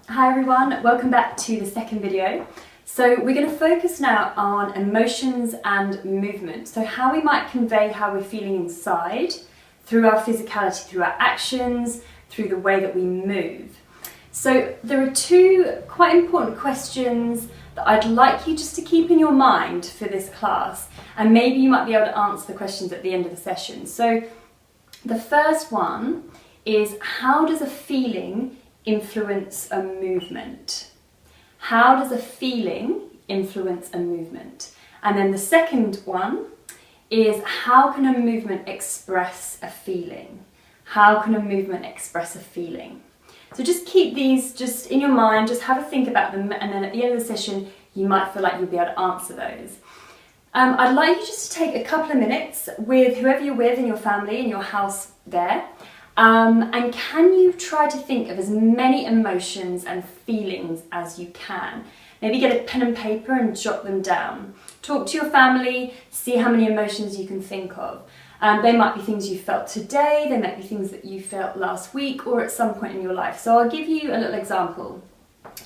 Hi everyone, welcome back to the second video. So we're going to focus now on emotions and movement. So how we might convey how we're feeling inside through our physicality, through our actions, through the way that we move. So there are two quite important questions that I'd like you just to keep in your mind for this class, and maybe you might be able to answer the questions at the end of the session. So the first one is, how does a feeling influence a movement? How does a feeling influence a movement? And then the second one is, how can a movement express a feeling? How can a movement express a feeling? So just keep these just in your mind, just have a think about them, and then at the end of the session you might feel like you'll be able to answer those. I'd like you just to take a couple of minutes with whoever you're with in your family, in your house there, and can you try to think of as many emotions and feelings as you can. Maybe get a pen and paper and jot them down. Talk to your family, see how many emotions you can think of. They might be things you felt today, they might be things that you felt last week or at some point in your life. So I'll give you a little example.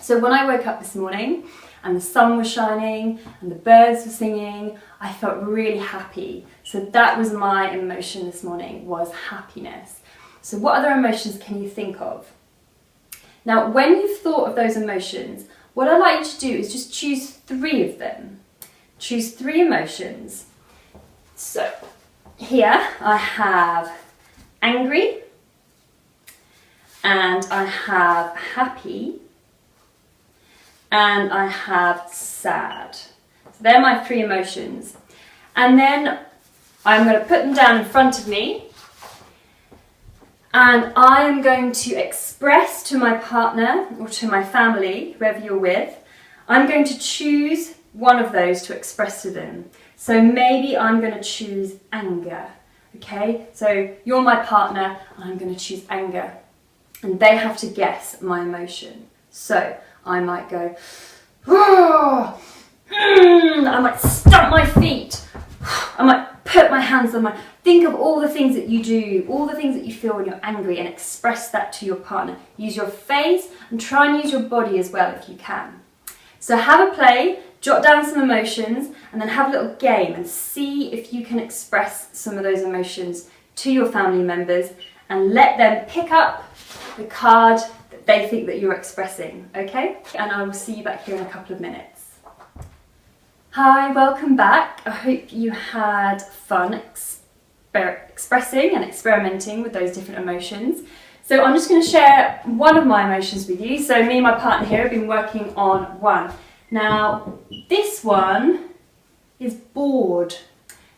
So when I woke up this morning and the sun was shining and the birds were singing, I felt really happy. So that was my emotion this morning, was happiness. So what other emotions can you think of? Now, when you've thought of those emotions, what I'd like you to do is just choose 3 of them. Choose 3 emotions. So here I have angry, and I have happy, and I have sad. So they're my 3 emotions. And then I'm going to put them down in front of me, and I am going to express to my partner or to my family, whoever you're with, I'm going to choose one of those to express to them. So maybe I'm going to choose anger, okay? So you're my partner and I'm going to choose anger, and they have to guess my emotion. So I might go, oh, I might stamp my feet, I might put my hands on my... Think of all the things that you do, all the things that you feel when you're angry, and express that to your partner. Use your face and try and use your body as well if you can. So have a play, jot down some emotions, and then have a little game and see if you can express some of those emotions to your family members, and let them pick up the card that they think that you're expressing, okay? And I will see you back here in a couple of minutes. Hi, welcome back. I hope you had fun expressing and experimenting with those different emotions. So I'm just going to share one of my emotions with you. So me and my partner here have been working on one. Now this one is bored.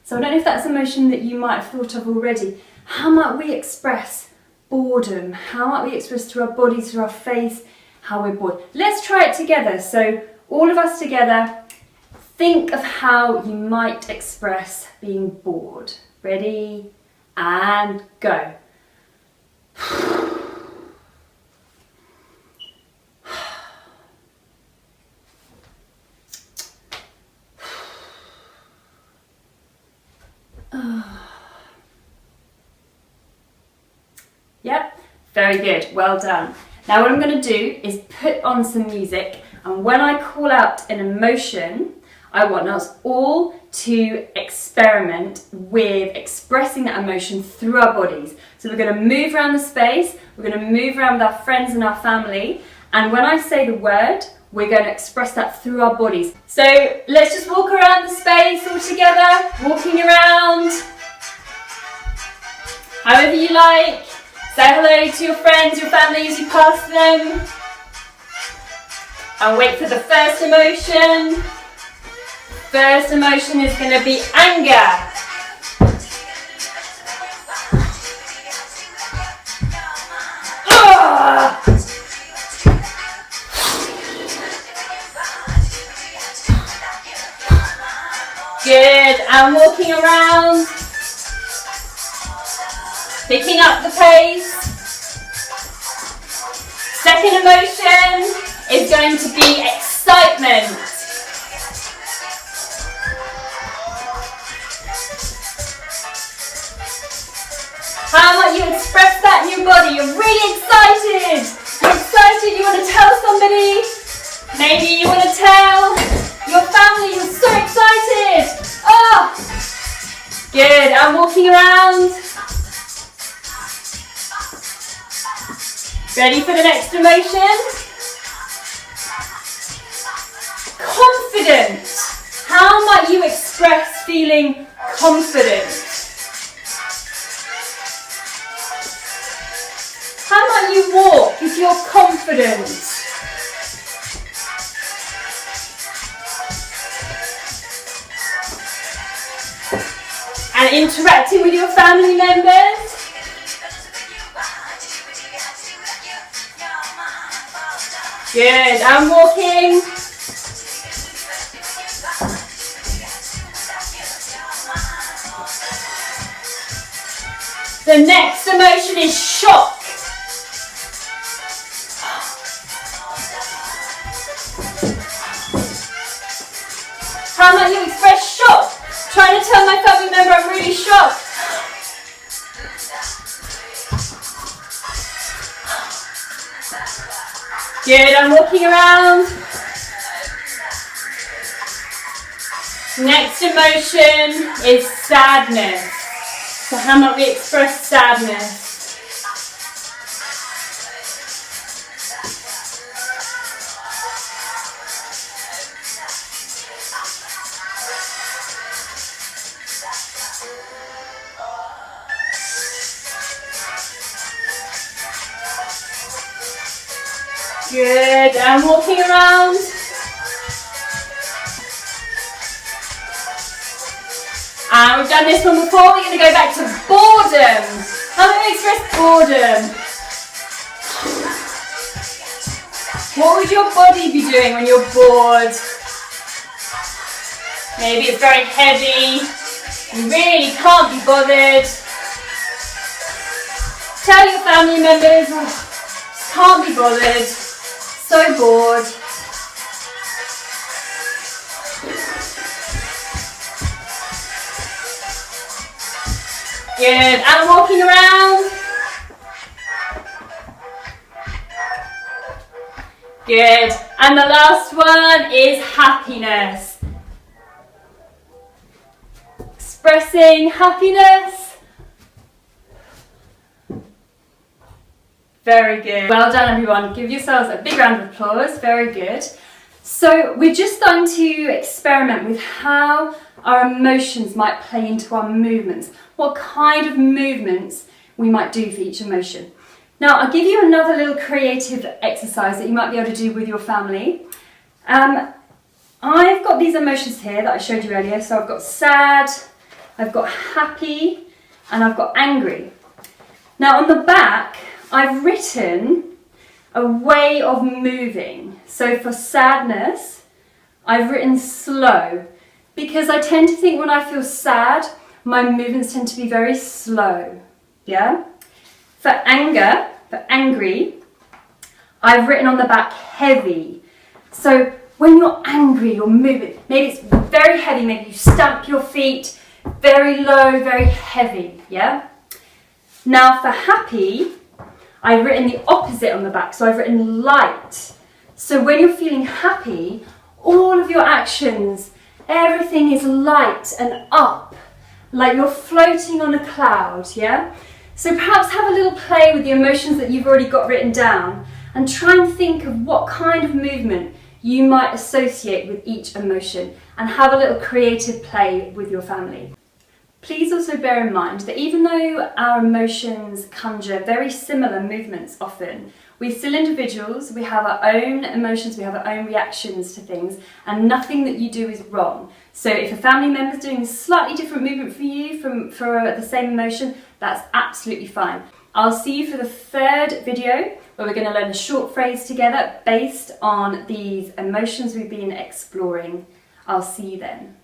So I don't know if that's an emotion that you might have thought of already. How might we express boredom? How might we express through our bodies, through our face, how we're bored? Let's try it together. So all of us together, think of how you might express being bored. Ready, and go. Yep, very good, well done. Now what I'm going to do is put on some music, and when I call out an emotion, I want us all to experiment with expressing that emotion through our bodies. So we're going to move around the space, we're going to move around with our friends and our family, and when I say the word, we're going to express that through our bodies. So let's just walk around the space all together, walking around, however you like. Say hello to your friends, your family as you pass them, and wait for the first emotion. First emotion is going to be anger. Oh! Good, and walking around, picking up the pace. Second emotion is going to be excitement. How might you express that in your body? You're really excited! You're excited, you want to tell someone Good, and walking around. Ready for the next emotion? Confident. How might you express feeling confident? How might you walk if you're confident? And interacting with your family members. Good, and walking. The next emotion is shock. How might you express shock? Trying to tell my family member I'm really shocked. Good, I'm walking around. Next emotion is sadness. So how might we express sadness? Good, and walking around. And we've done this one before, we're going to go back to boredom. How do we express boredom? What would your body be doing when you're bored? Maybe it's very heavy, you really can't be bothered. Tell your family members, oh, can't be bothered, so bored. Good, and walking around. Good, and the last one is happiness. Expressing happiness. Very good. Well done, everyone. Give yourselves a big round of applause. Very good. So we're just starting to experiment with how our emotions might play into our movements. What kind of movements we might do for each emotion. Now, I'll give you another little creative exercise that you might be able to do with your family. I've got these emotions here that I showed you earlier. So I've got sad, I've got happy, and I've got angry. Now on the back, I've written a way of moving. So for sadness, I've written slow, because I tend to think when I feel sad, my movements tend to be very slow, yeah? For anger, for angry, I've written on the back heavy. So when you're angry, you're moving, maybe it's very heavy, maybe you stamp your feet, very low, very heavy, yeah? Now for happy, I've written the opposite on the back, so I've written light. So when you're feeling happy, all of your actions, everything is light and up, like you're floating on a cloud, yeah? So perhaps have a little play with the emotions that you've already got written down and try and think of what kind of movement you might associate with each emotion and have a little creative play with your family. Please also bear in mind that even though our emotions conjure very similar movements often, we're still individuals, we have our own emotions, we have our own reactions to things, and nothing that you do is wrong. So if a family member's doing a slightly different movement for you for the same emotion, that's absolutely fine. I'll see you for the third video where we're going to learn a short phrase together based on these emotions we've been exploring. I'll see you then.